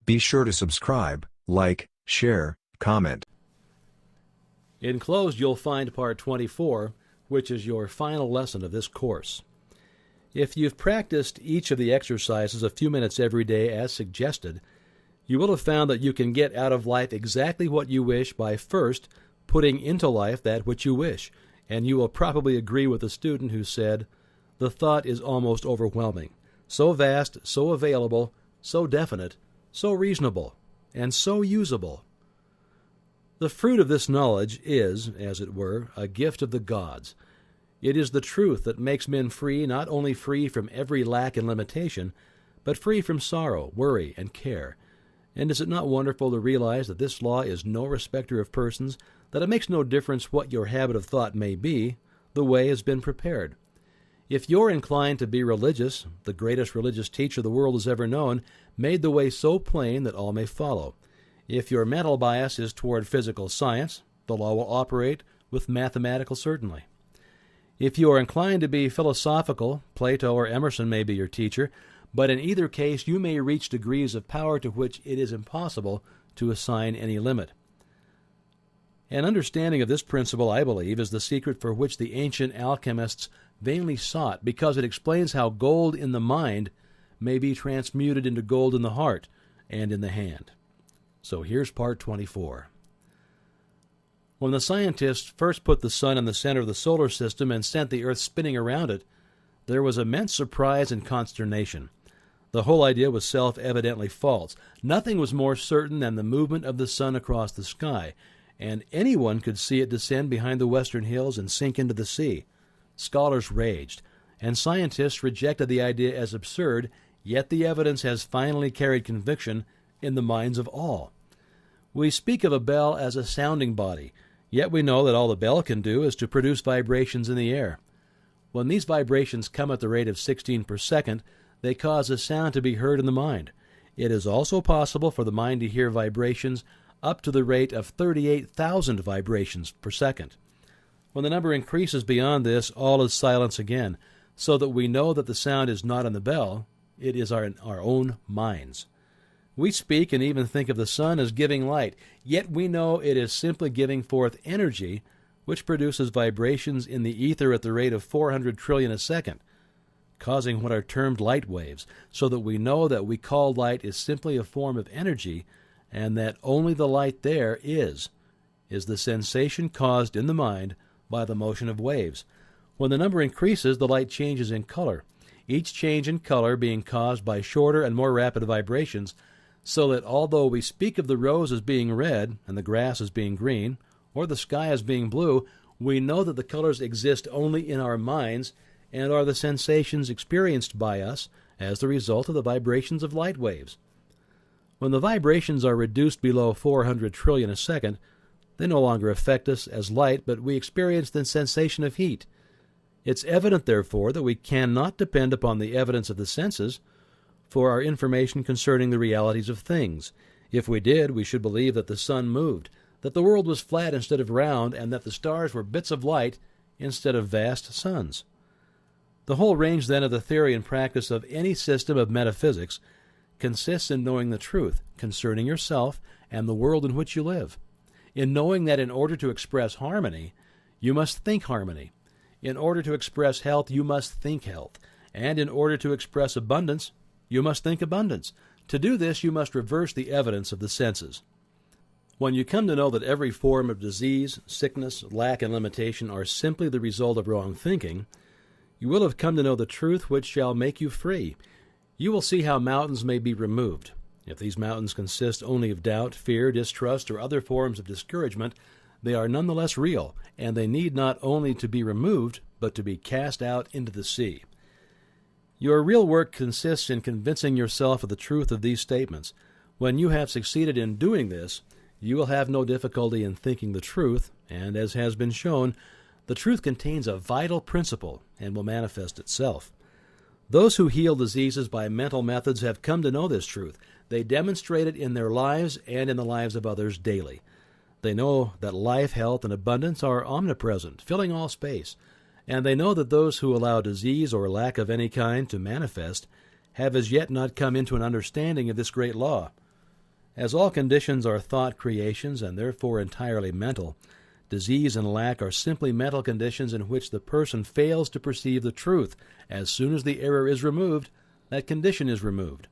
Be sure to subscribe, like, share, comment. Enclosed, you'll find Part 24, which is your final lesson of this course. If you've practiced each of the exercises a few minutes every day as suggested, you will have found that you can get out of life exactly what you wish by first putting into life that which you wish, and you will probably agree with the student who said, "The thought is almost overwhelming, so vast, so available, so definite, so reasonable, and so usable." The fruit of this knowledge is, as it were, a gift of the gods. It is the truth that makes men free, not only free from every lack and limitation, but free from sorrow, worry, and care. And is it not wonderful to realize that this law is no respecter of persons, that it makes no difference what your habit of thought may be, the way has been prepared. If you're inclined to be religious, the greatest religious teacher the world has ever known made the way so plain that all may follow. If your mental bias is toward physical science, the law will operate with mathematical certainty. If you are inclined to be philosophical, Plato or Emerson may be your teacher, but in either case you may reach degrees of power to which it is impossible to assign any limit. An understanding of this principle, I believe, is the secret for which the ancient alchemists vainly sought, because it explains how gold in the mind may be transmuted into gold in the heart and in the hand. So here's Part 24. When the scientists first put the sun in the center of the solar system and sent the Earth spinning around it, there was immense surprise and consternation. The whole idea was self-evidently false. Nothing was more certain than the movement of the sun across the sky, and anyone could see it descend behind the western hills and sink into the sea. Scholars raged, and scientists rejected the idea as absurd, yet the evidence has finally carried conviction in the minds of all. We speak of a bell as a sounding body, yet we know that all the bell can do is to produce vibrations in the air. When these vibrations come at the rate of 16 per second, they cause a sound to be heard in the mind. It is also possible for the mind to hear vibrations up to the rate of 38,000 vibrations per second. When the number increases beyond this, all is silence again, so that we know that the sound is not in the bell, it is our own minds. We speak and even think of the sun as giving light, yet we know it is simply giving forth energy, which produces vibrations in the ether at the rate of 400 trillion a second, causing what are termed light waves, so that we know that we call light is simply a form of energy, and that only the light there is the sensation caused in the mind by the motion of waves. When the number increases, the light changes in color, each change in color being caused by shorter and more rapid vibrations, so that although we speak of the rose as being red and the grass as being green, or the sky as being blue, we know that the colors exist only in our minds and are the sensations experienced by us as the result of the vibrations of light waves. When the vibrations are reduced below 400 trillion a second, they no longer affect us as light, but we experience the sensation of heat. It's evident, therefore, that we cannot depend upon the evidence of the senses for our information concerning the realities of things. If we did, we should believe that the sun moved, that the world was flat instead of round, and that the stars were bits of light instead of vast suns. The whole range, then, of the theory and practice of any system of metaphysics consists in knowing the truth concerning yourself and the world in which you live, in knowing that in order to express harmony, you must think harmony. In order to express health, you must think health. And in order to express abundance, you must think abundance. To do this, you must reverse the evidence of the senses. When you come to know that every form of disease, sickness, lack, and limitation are simply the result of wrong thinking, you will have come to know the truth which shall make you free. You will see how mountains may be removed. If these mountains consist only of doubt, fear, distrust, or other forms of discouragement, they are nonetheless real, and they need not only to be removed, but to be cast out into the sea. Your real work consists in convincing yourself of the truth of these statements. When you have succeeded in doing this, you will have no difficulty in thinking the truth, and as has been shown, the truth contains a vital principle and will manifest itself. Those who heal diseases by mental methods have come to know this truth. They demonstrate it in their lives and in the lives of others daily. They know that life, health, and abundance are omnipresent, filling all space, and they know that those who allow disease or lack of any kind to manifest have as yet not come into an understanding of this great law. As all conditions are thought creations and therefore entirely mental, disease and lack are simply mental conditions in which the person fails to perceive the truth. As soon as the error is removed, that condition is removed.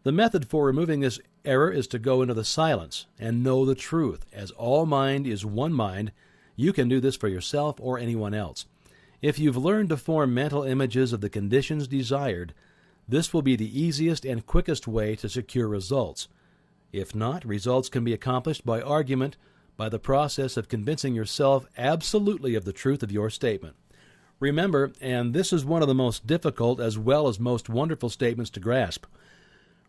The method for removing this error is to go into the silence and know the truth. As all mind is one mind, you can do this for yourself or anyone else. If you've learned to form mental images of the conditions desired, this will be the easiest and quickest way to secure results. If not, results can be accomplished by argument, by the process of convincing yourself absolutely of the truth of your statement. Remember, and this is one of the most difficult as well as most wonderful statements to grasp,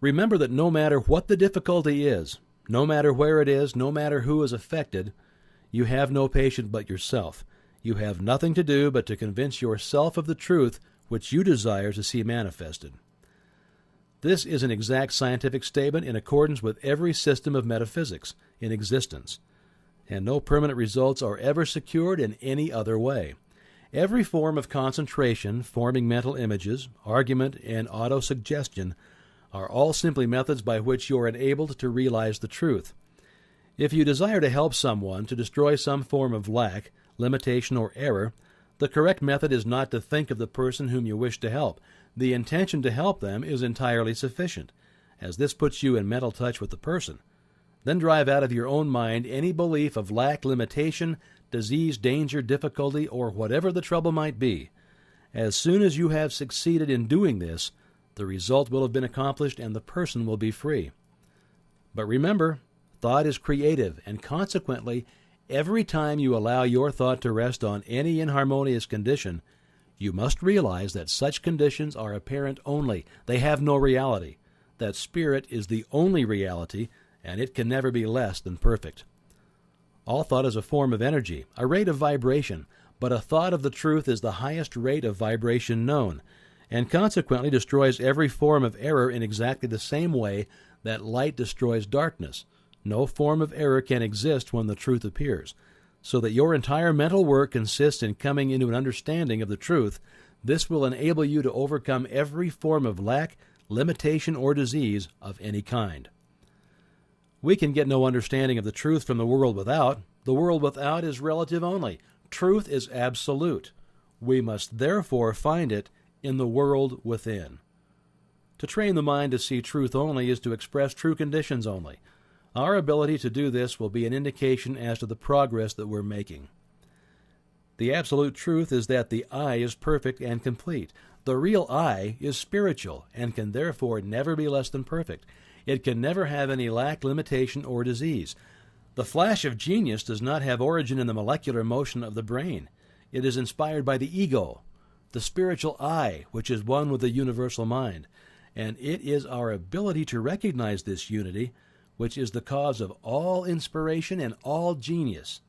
remember that no matter what the difficulty is, no matter where it is, no matter who is affected, you have no patient but yourself. You have nothing to do but to convince yourself of the truth which you desire to see manifested. This is an exact scientific statement in accordance with every system of metaphysics in existence, and no permanent results are ever secured in any other way. Every form of concentration, forming mental images, argument, and autosuggestion are all simply methods by which you are enabled to realize the truth. If you desire to help someone to destroy some form of lack, limitation, or error, the correct method is not to think of the person whom you wish to help. The intention to help them is entirely sufficient, as this puts you in mental touch with the person. Then drive out of your own mind any belief of lack, limitation, disease, danger, difficulty, or whatever the trouble might be. As soon as you have succeeded in doing this, the result will have been accomplished and the person will be free. But remember, thought is creative, and consequently, every time you allow your thought to rest on any inharmonious condition, you must realize that such conditions are apparent only. They have no reality. That spirit is the only reality, and it can never be less than perfect. All thought is a form of energy, a rate of vibration, but a thought of the truth is the highest rate of vibration known, and consequently destroys every form of error in exactly the same way that light destroys darkness. No form of error can exist when the truth appears, so that your entire mental work consists in coming into an understanding of the truth. This will enable you to overcome every form of lack, limitation, or disease of any kind. We can get no understanding of the truth from the world without. The world without is relative only. Truth is absolute. We must therefore find it in the world within. To train the mind to see truth only is to express true conditions only. Our ability to do this will be an indication as to the progress that we're making. The absolute truth is that the I is perfect and complete. The real I is spiritual and can therefore never be less than perfect. It can never have any lack, limitation, or disease. The flash of genius does not have origin in the molecular motion of the brain. It is inspired by the ego, the spiritual I, which is one with the universal mind. And it is our ability to recognize this unity which is the cause of all inspiration and all genius.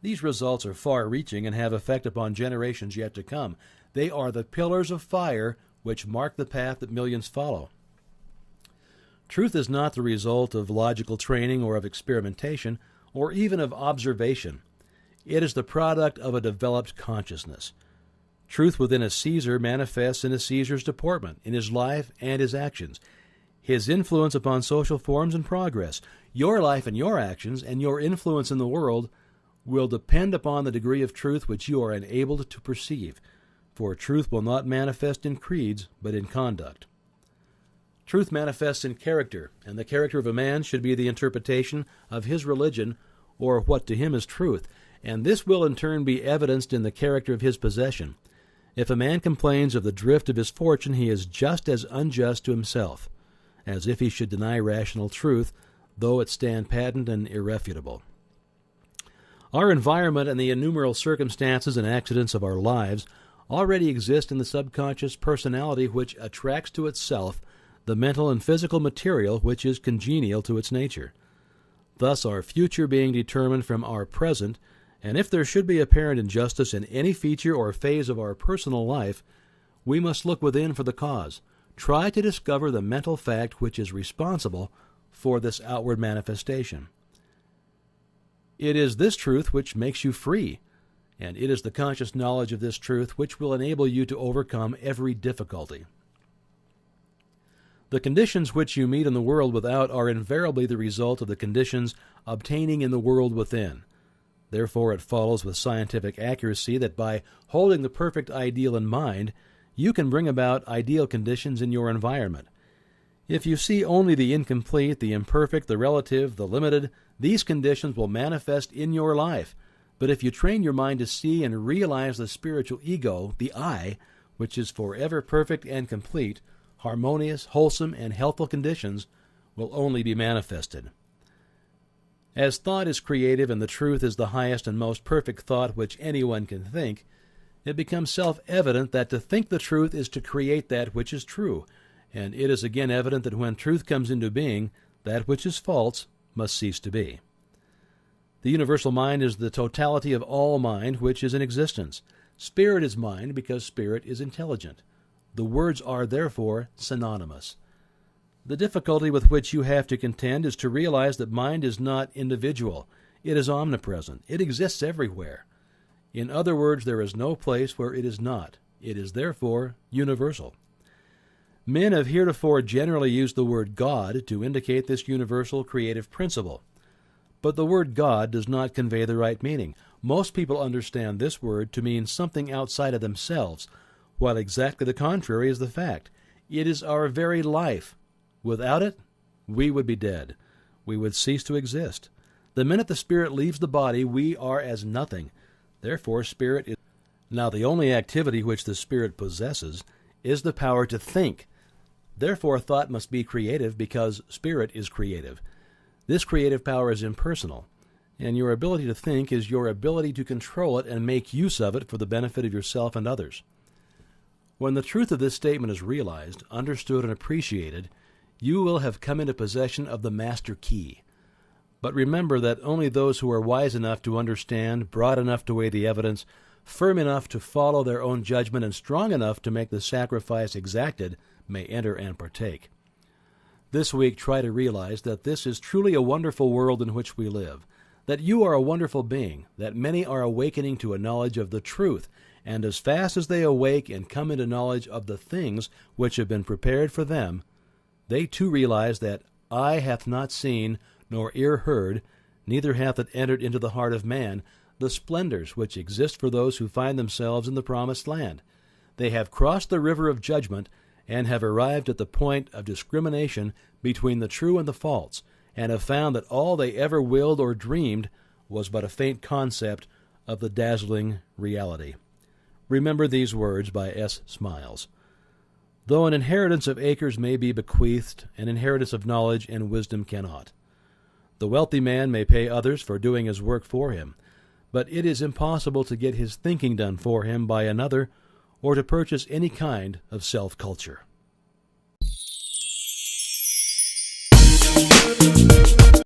These results are far-reaching and have effect upon generations yet to come. They are the pillars of fire which mark the path that millions follow. Truth is not the result of logical training or of experimentation or even of observation. It is the product of a developed consciousness. Truth within a Caesar manifests in a Caesar's deportment, in his life and his actions, his influence upon social forms and progress. Your life and your actions and your influence in the world will depend upon the degree of truth which you are enabled to perceive, for truth will not manifest in creeds, but in conduct. Truth manifests in character, and the character of a man should be the interpretation of his religion, or what to him is truth, and this will in turn be evidenced in the character of his possession. If a man complains of the drift of his fortune, he is just as unjust to himself as if he should deny rational truth, though it stand patent and irrefutable. Our environment and the innumerable circumstances and accidents of our lives already exist in the subconscious personality which attracts to itself the mental and physical material which is congenial to its nature. Thus our future being determined from our present, and if there should be apparent injustice in any feature or phase of our personal life, we must look within for the cause. Try to discover the mental fact which is responsible for this outward manifestation. It is this truth which makes you free, and it is the conscious knowledge of this truth which will enable you to overcome every difficulty. The conditions which you meet in the world without are invariably the result of the conditions obtaining in the world within. Therefore, it follows with scientific accuracy that by holding the perfect ideal in mind, you can bring about ideal conditions in your environment. If you see only the incomplete, the imperfect, the relative, the limited, these conditions will manifest in your life. But if you train your mind to see and realize the spiritual ego, the I, which is forever perfect and complete, harmonious, wholesome, and healthful conditions will only be manifested. As thought is creative and the truth is the highest and most perfect thought which anyone can think, it becomes self-evident that to think the truth is to create that which is true, and it is again evident that when truth comes into being, that which is false must cease to be. The universal mind is the totality of all mind which is in existence. Spirit is mind because spirit is intelligent. The words are, therefore, synonymous. The difficulty with which you have to contend is to realize that mind is not individual. It is omnipresent. It exists everywhere. In other words, there is no place where it is not. It is, therefore, universal. Men have heretofore generally used the word God to indicate this universal creative principle. But the word God does not convey the right meaning. Most people understand this word to mean something outside of themselves, while exactly the contrary is the fact. It is our very life. Without it, we would be dead. We would cease to exist. The minute the spirit leaves the body, we are as nothing. Therefore, spirit is... Now, the only activity which the spirit possesses is the power to think. Therefore, thought must be creative because spirit is creative. This creative power is impersonal, and your ability to think is your ability to control it and make use of it for the benefit of yourself and others. When the truth of this statement is realized, understood, and appreciated, you will have come into possession of the master key. But remember that only those who are wise enough to understand, broad enough to weigh the evidence, firm enough to follow their own judgment, and strong enough to make the sacrifice exacted may enter and partake. This week, try to realize that this is truly a wonderful world in which we live, that you are a wonderful being, that many are awakening to a knowledge of the truth, and as fast as they awake and come into knowledge of the things which have been prepared for them, they too realize that eye hath not seen, nor ear heard, neither hath it entered into the heart of man, the splendors which exist for those who find themselves in the promised land. They have crossed the river of judgment, and have arrived at the point of discrimination between the true and the false, and have found that all they ever willed or dreamed was but a faint concept of the dazzling reality. Remember these words by S. Smiles. Though an inheritance of acres may be bequeathed, an inheritance of knowledge and wisdom cannot. The wealthy man may pay others for doing his work for him, but it is impossible to get his thinking done for him by another, or to purchase any kind of self-culture.